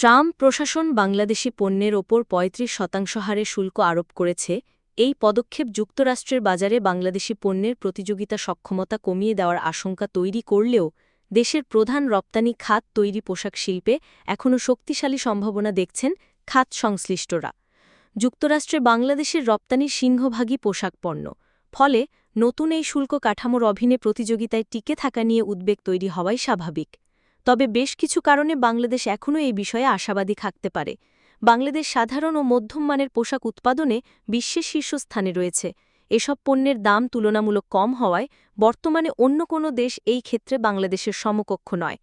Trump প্রশাসন বাংলাদেশি পণ্যের ওপর ৩৫% হারে শুল্ক আরোপ করেছে। এই পদক্ষেপ যুক্তরাষ্ট্রের বাজারে বাংলাদেশি পণ্যের প্রতিযোগিতা সক্ষমতা কমিয়ে দেওয়ার আশঙ্কা তৈরি করলেও দেশের প্রধান রপ্তানি খাত তৈরি পোশাক শিল্পে এখনও শক্তিশালী সম্ভাবনা দেখছেন খাত সংশ্লিষ্টরা। যুক্তরাষ্ট্রে বাংলাদেশের রপ্তানির সিংহভাগই পোশাক পণ্য। ফলে নতুন এই শুল্ক কাঠামোর অধীনে প্রতিযোগিতায় টিকে থাকা নিয়ে উদ্বেগ তৈরি হওয়াই স্বাভাবিক। তবে বেশ কিছু কারণে বাংলাদেশ এখনও এই বিষয়ে আশাবাদী থাকতে পারে। বাংলাদেশ সাধারণ ও মধ্যম মানের পোশাক উৎপাদনে বিশ্বের শীর্ষস্থানে রয়েছে। এসব পণ্যের দাম তুলনামূলক কম হওয়ায় বর্তমানে অন্য কোনো দেশ এই ক্ষেত্রে বাংলাদেশের সমকক্ষ নয়।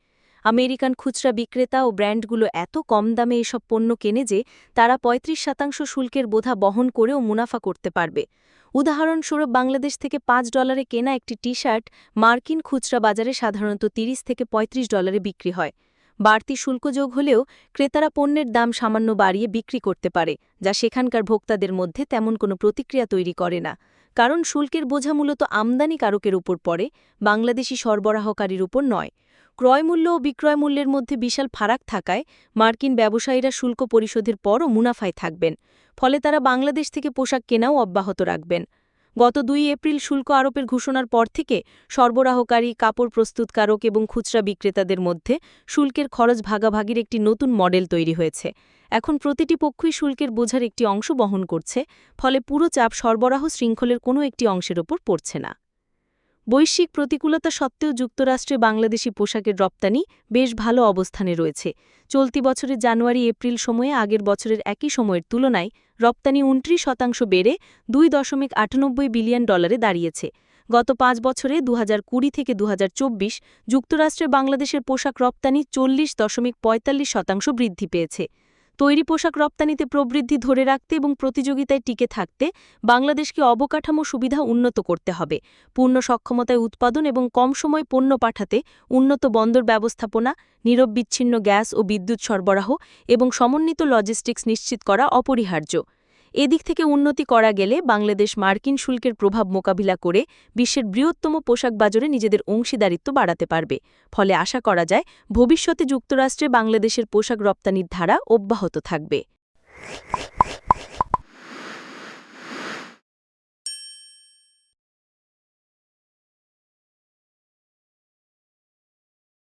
আমেরিকান খুচরা বিক্রেতা ও ব্র্যান্ডগুলো এত কম দামে এসব পণ্য কেনে যে তারা ৩৫% শুল্কের বোঝা বহন করেও মুনাফা করতে পারবে। উদাহরণস্বরূপ বাংলাদেশ থেকে $5 কেনা একটি টি-শার্ট মার্কিন খুচরা বাজারে সাধারণত $30 থেকে $35 বিক্রি হয়। বাড়তি শুল্ক যোগ হলেও ক্রেতারা পণ্যের দাম সামান্য বাড়িয়ে বিক্রি করতে পারে, যা সেখানকার ভোক্তাদের মধ্যে তেমন কোনো প্রতিক্রিয়া তৈরি করে না। কারণ শুল্কের বোঝা মূলত আমদানিকারকের উপর পড়ে, বাংলাদেশি সরবরাহকারীর উপর নয়। ক্রয়মূল্য ও বিক্রয়মূল্যের মধ্যে বিশাল ফারাক থাকায় মার্কিন ব্যবসায়ীরা শুল্ক পরিশোধের পরও মুনাফায় থাকবেন। ফলে তারা বাংলাদেশ থেকে পোশাক কেনাও অব্যাহত রাখবেন। গত ২ এপ্রিল শুল্ক আরোপের ঘোষণার পর থেকে সরবরাহকারী, কাপড় প্রস্তুতকারক এবং খুচরা বিক্রেতাদের মধ্যে শুল্কের খরচ ভাগাভাগির একটি নতুন মডেল তৈরি হয়েছে। এখন প্রতিটি পক্ষই শুল্কের বোঝার একটি অংশ বহন করছে, ফলে পুরো চাপ সরবরাহ শৃঙ্খলের কোনো একটি অংশের ওপর পড়ছে না। বৈশ্বিক প্রতিকূলতা সত্ত্বেও যুক্তরাষ্ট্রে বাংলাদেশি পোশাকের রপ্তানি বেশ ভালো অবস্থানে রয়েছে। চলতি বছরের জানুয়ারি-এপ্রিল সময়ে আগের বছরের একই সময়ের তুলনায় রপ্তানি ২৯% বেড়ে $২.৯৮ বিলিয়ন দাঁড়িয়েছে। গত ৫ বছরে ২০২০ থেকে ২০২৪ যুক্তরাষ্ট্রে বাংলাদেশের পোশাক রপ্তানি ৪০.৪৫% বৃদ্ধি পেয়েছে। তৈরি পোশাক রপ্তানিতে প্রবৃদ্ধি ধরে রাখতে এবং প্রতিযোগিতায় টিকে থাকতে বাংলাদেশকে অবকাঠামো সুবিধা উন্নত করতে হবে। পূর্ণ সক্ষমতায় উৎপাদন এবং কম সময় পণ্য পাঠাতে উন্নত বন্দর ব্যবস্থাপনা, নিরবচ্ছিন্ন গ্যাস ও বিদ্যুৎ সরবরাহ এবং সমন্বিত লজিস্টিক্স নিশ্চিত করা অপরিহার্য। এদিক থেকে উন্নতি করা গেলে বাংলাদেশ মার্কিন শুল্কের প্রভাব মোকাবিলা করে বিশ্বের বৃহত্তম পোশাক বাজারে নিজেদের অংশীদারিত্ব বাড়াতে পারবে। ফলে আশা করা যায় ভবিষ্যতে যুক্তরাষ্ট্রে বাংলাদেশের পোশাক রপ্তানির ধারা অব্যাহত থাকবে।